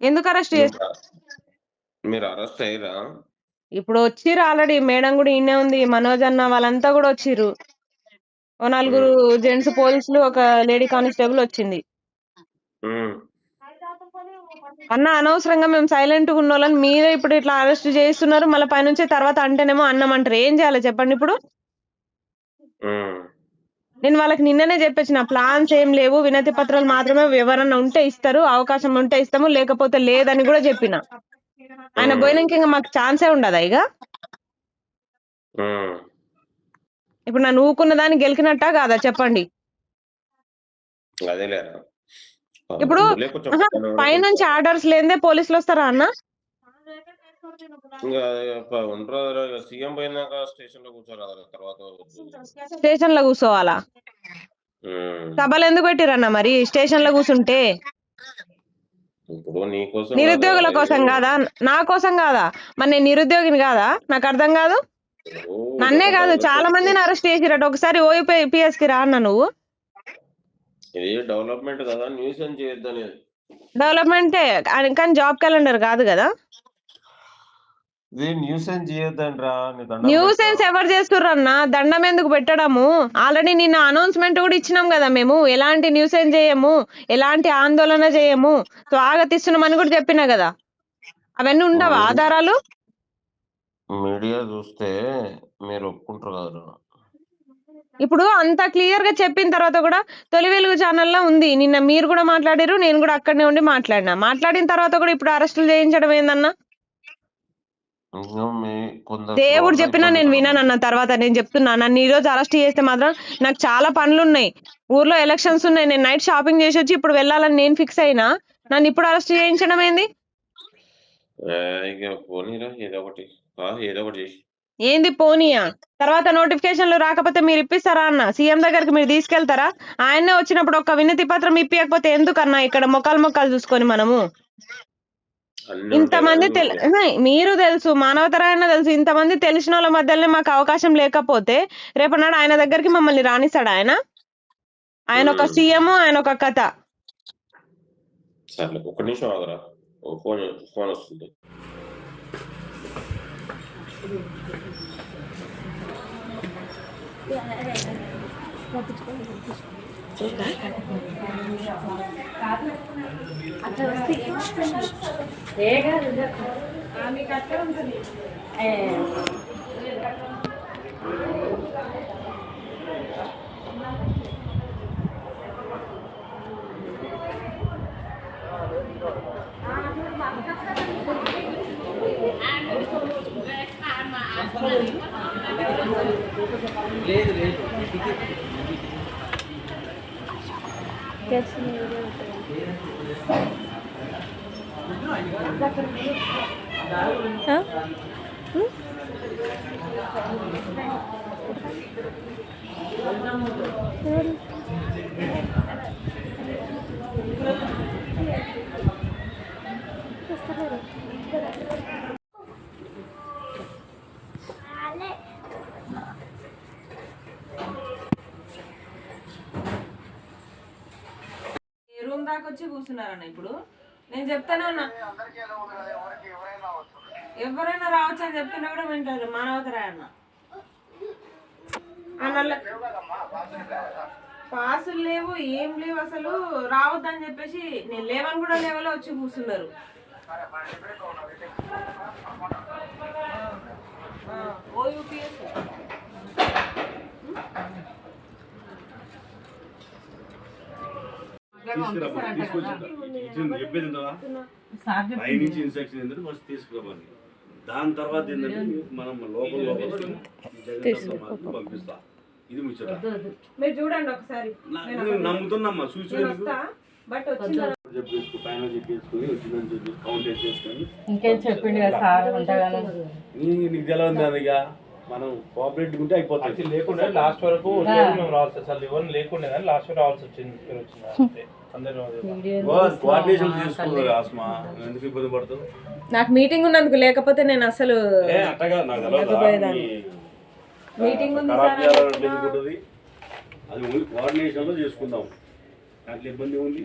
ఎందుకు అరెస్ట్ చేస్తారు? మీరు అరెస్ట్ అయ్యారా? ఇప్పుడు వచ్చిర్రు ఆల్రెడీ. మేడం కూడా ఈయనే ఉంది, మనోజ్ అన్న వాళ్ళంతా కూడా వచ్చిర్రు. ఓ 4 జెంట్స్ పోలీసులు, ఒక లేడీ కానిస్టేబుల్ వచ్చింది. అన్న అనవసరంగా మేము సైలెంట్ గా ఉన్న వాళ్ళని మీరే ఇప్పుడు ఇట్లా అరెస్ట్ చేస్తున్నారు. మళ్ళీ పైనుంచి తర్వాత అంటేనేమో అన్నమంటారు. ఏం చేయాలి చెప్పండి ఇప్పుడు? నేను వాళ్ళకి నిన్ననే చెప్పొచ్చిన, ప్లాన్స్ ఏం లేవు, వినతి పత్రాలు మాత్రమే ఎవరన్నా ఉంటే ఇస్తారు, అవకాశం ఉంటే ఇస్తాము, లేకపోతే లేదని కూడా చెప్పిన. ఆయన పోయినాక ఇంకా మాకు ఛాన్సే ఉండదా ఇక? ఇప్పుడు నన్ను ఊకున్న దాన్ని గెలికినట్టా కాదా చెప్పండి? ఇప్పుడు పైనుంచి ఆర్డర్స్ లేదే పోలీసులు వస్తారా అన్న? స్టేషన్ లో కూర్చోవాలా? సభలు ఎందుకు పెట్టిరన్న మరి స్టేషన్ లో కూర్చుంటే? నిరుద్యోగుల కోసం కాదా, నా కోసం కాదా? మరి నేను నిరుద్యోగిని కాదా? నాకు అర్థం కాదు. నన్నే కాదు చాలా మందిని అరెస్ట్ చేసిరట. ఒకసారి ఓయూపీఎస్ కి రా అన్న నువ్వు. డెవలప్మెంట్ కదా, న్యూసెన్స్ చేయొద్దని. డెవలప్మెంటే కానీ జాబ్ క్యాలెండర్ కాదు కదా. న్యూసెన్స్ ఎవరు చేస్తుర్రు అన్న? దండం ఎందుకు పెట్టడము? ఆల్రెడీ నిన్న అనౌన్స్మెంట్ కూడా ఇచ్చినాం కదా మేము, ఎలాంటి న్యూసెన్స్ చేయము, ఎలాంటి ఆందోళన చేయము, స్వాగతిస్తున్నామని కూడా చెప్పినా కదా. అవన్నీ ఉండవా ఆధారాలు? మీడియా చూస్తే మీరు ఒప్పుకుంటారు కదా. ఇప్పుడు అంత క్లియర్ గా చెప్పిన తర్వాత కూడా తొలి వెలుగు ఛానల్లో ఉంది. నిన్న మీరు కూడా మాట్లాడారు, నేను కూడా అక్కడనే ఉండి మాట్లాడిన తర్వాత కూడా ఇప్పుడు అరెస్టులు చేయించడం ఏందన్నా? దేవుడు చెప్పినా నేను వినానన్న. తర్వాత నేను చెప్తున్నా, నన్ను ఈ రోజు అరెస్ట్ చేస్తే మాత్రం నాకు చాలా పనులు ఉన్నాయి, ఊర్లో ఎలక్షన్స్ ఉన్నాయి, నేను నైట్ షాపింగ్ చేసి వచ్చి ఇప్పుడు వెళ్ళాలని నేను ఫిక్స్ అయినా. నన్ను ఇప్పుడు అరెస్ట్ చేయించడం ఏంది? ఏంది పోనీయా? తర్వాత నోటిఫికేషన్లు రాకపోతే మీరు ఇప్పిస్తారా అన్న? సీఎం దగ్గరికి మీరు తీసుకెళ్తారా? ఆయనే వచ్చినప్పుడు ఒక వినతి పత్రం ఇప్పియకపోతే ఎందుకన్నా ఇక్కడ మొక్కలు చూసుకొని మనము? ఇంతమంది మీరు తెలుసు, మానవతరాయణ తెలుసు, ఇంతమంది తెలిసిన వాళ్ళ మధ్యలోనే మాకు అవకాశం లేకపోతే రేపన్నాడు ఆయన దగ్గరికి మమ్మల్ని రానిస్తాడు ఆయన? ఆయన ఒక సీఎం, ఆయన ఒక కథ. ఒక నిమిషం ఆగరా, ఫోన్ వస్తుంది. అట్లా వస్తే మీకు అట్లా ఉంటుంది. లేదు లేదు రూమ్ దాకా వచ్చి కూర్చున్నారన్న. ఇప్పుడు నేను చెప్తానే ఉన్నా, ఎవరైనా రావచ్చు అని చెప్తున్నా కూడా వింటారు. మానవతరాయన్న పాసులు లేవు, ఏం లేవు, అసలు రావద్దని చెప్పేసి నేను లేవని కూడా లేవలో వచ్చి కూర్చున్నారు. ఓయూపీఎస్ తీసుకురావాలి. దాని తర్వాత ఏంటంటే మనం లోపల పంపిస్తా. ఇది ముచ్చట మీరు చూడండి ఒకసారి. నమ్ముతున్నామ్మా, చూసుకొని పైన చెప్పేసుకుని వచ్చిందని కౌంట్ చేసుకొని ఇంకేం చెప్పిండు కదా సార్. నీకు తెలవదు అది. ఇక మనం కోఆపరేటివ్ ఉంటే అయిపోతుంది. లేకుండా లాస్ట్ వరకు మేము రావాల్సి అసలు ఎవరిని లేకుండా కానీ లాస్ట్ వరకు రావాల్సి వచ్చింది. కోఆర్డినేషన్ చేసుకున్నారు ఆస్మా, ఎందుకు ఇబ్బంది పడతావు? నాకు మీటింగ్ ఉన్నందుకు, లేకపోతే నేను అసలు అట్టగా నాకు మీటింగ్ ఉంది అది కోఆర్డినేషన్ లో చేసుకుందాం. దాంట్లో ఇబ్బంది ఉంది.